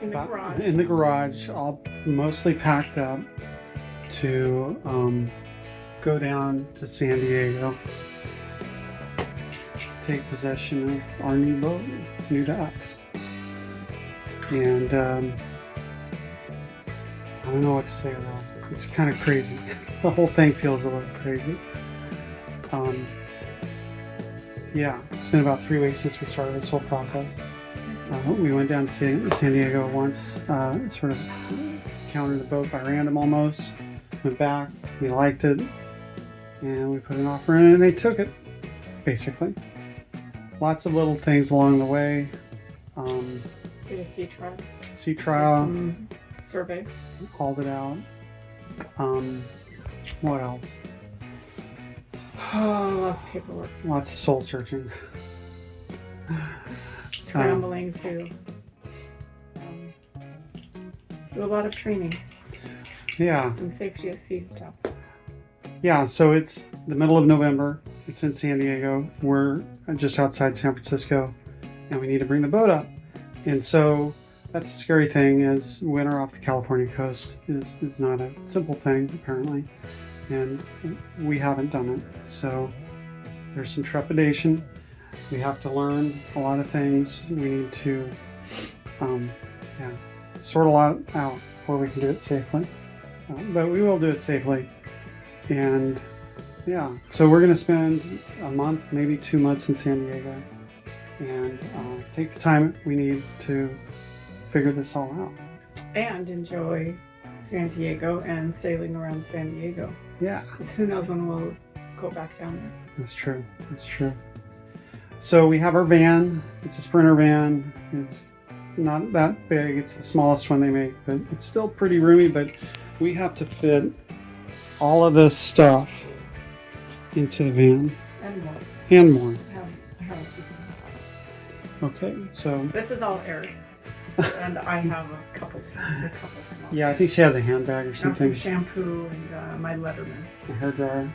In the garage. In the garage, all mostly packed up to go down to San Diego to take possession of our new boat, new to us. And I don't know what to say about it. It's kind of crazy. The whole thing feels a little crazy. Yeah, it's been about 3 weeks since we started this whole process. We went down to San Diego once, sort of encountered the boat by random almost. Went back, we liked it, and we put an offer in, and they took it, basically. Lots of little things along the way. Did a sea trial. Sea trial. Some surveys. Hauled it out. What else? Oh, lots of paperwork. Lots of soul searching. Scrambling to do a lot of training. Yeah. Some safety at sea stuff. Yeah, so it's the middle of November. It's in San Diego. We're just outside San Francisco, and we need to bring the boat up. And so that's a scary thing, as winter off the California coast is not a simple thing, apparently. And we haven't done it. So there's some trepidation. We have to learn a lot of things. We need to sort a lot out before we can do it safely. But we will do it safely. And yeah, so we're going to spend a month, maybe 2 months in San Diego, and take the time we need to figure this all out. And enjoy San Diego and sailing around San Diego. Yeah. Because who knows when we'll go back down there. That's true. That's true. So we have our van. It's a Sprinter van. It's not that big. It's the smallest one they make, but it's still pretty roomy. But we have to fit all of this stuff into the van. And more. And more. I have Okay, so this is all Eric's. And I have a couple small. yeah, I think she has a handbag or I have something. some shampoo and my Leatherman. A hair dryer.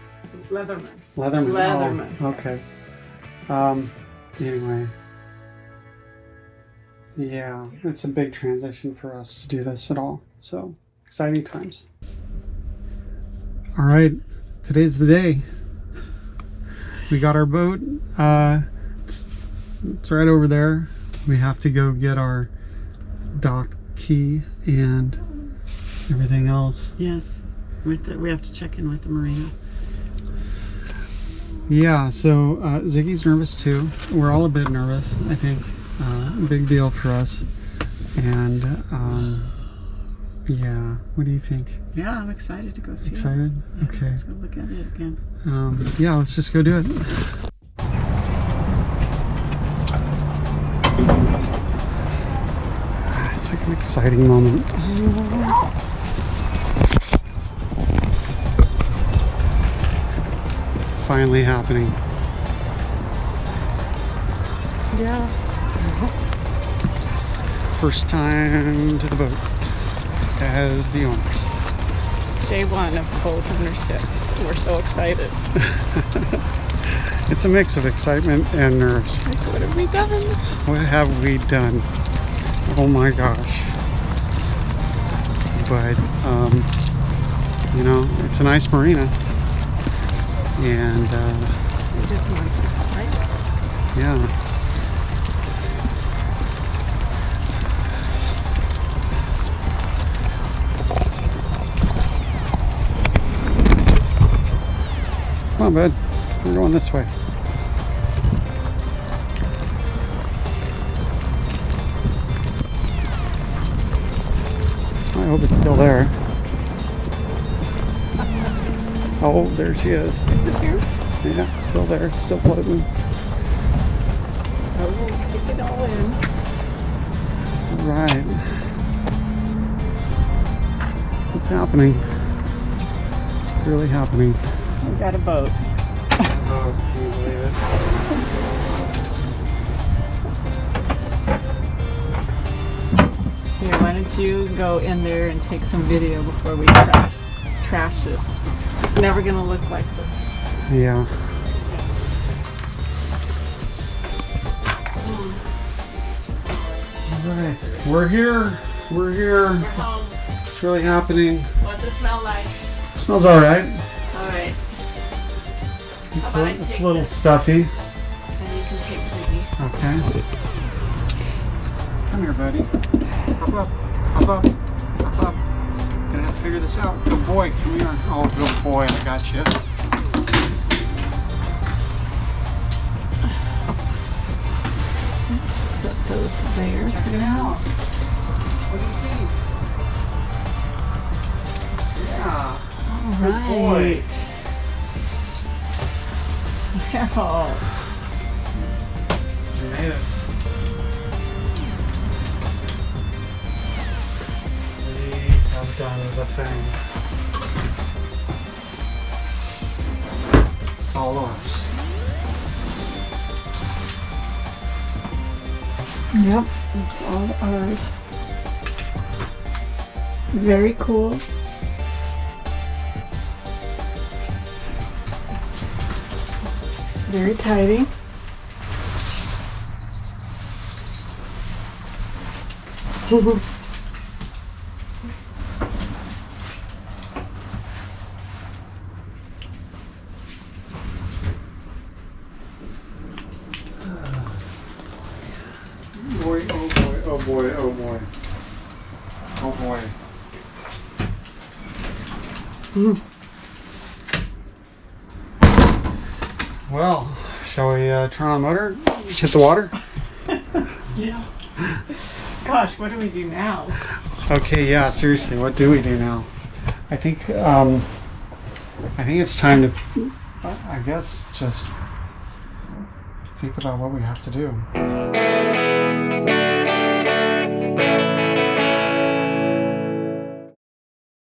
Leatherman. Leatherman. Oh, okay. Anyway. Yeah, it's a big transition for us to do this at all. So, exciting times. All right, today's the day. We got our boat. It's right over there. We have to go get our dock key and everything else. Yes. We have to check in with the marina. Yeah, so Ziggy's nervous too. We're all a bit nervous, I think. Big deal for us. And yeah, what do you think? Yeah, I'm excited to go see Excited? it. Okay. Let's go look at it again. Yeah, let's just go do it. It's like an exciting moment. Finally happening. Yeah. First time to the boat as the owners. Day one of boat ownership. We're so excited. It's a mix of excitement and nerves. Like, what have we done? What have we done? Oh my gosh. But, you know, it's a nice marina. And, It just wants to right? yeah. Come on, bud. We're going this way. I hope it's still there. Oh, there she is. Is it here? Yeah, still there. Still floating. Oh, take it all in. Right. It's happening. It's really happening. We got a boat. Oh, can you believe it? Here, why don't you go in there and take some video before we trash it. It's never going to look like this. Yeah. All right, we're here. We're here. We're home. It's really happening. What's it smell like? It smells all right. All right. It's a little stuffy. And you can take Ziggy. Okay. Come here, buddy. Up, up, up, up, up, up. Gonna have to figure this out. Good boy, come here. Oh, good boy, I got you. Set those there. Check it out. What do you think? Yeah. All Good boy. right. Wow. You made it. We have done the thing. It's all ours. Yep, it's all ours. Very cool. Very tidy. Boy, oh boy, oh boy, oh boy. Oh boy. Well, shall we turn on the motor? Hit the water? Yeah. Gosh, what do we do now? Okay, yeah, seriously, what do we do now? I think it's time to, I guess, just think about what we have to do.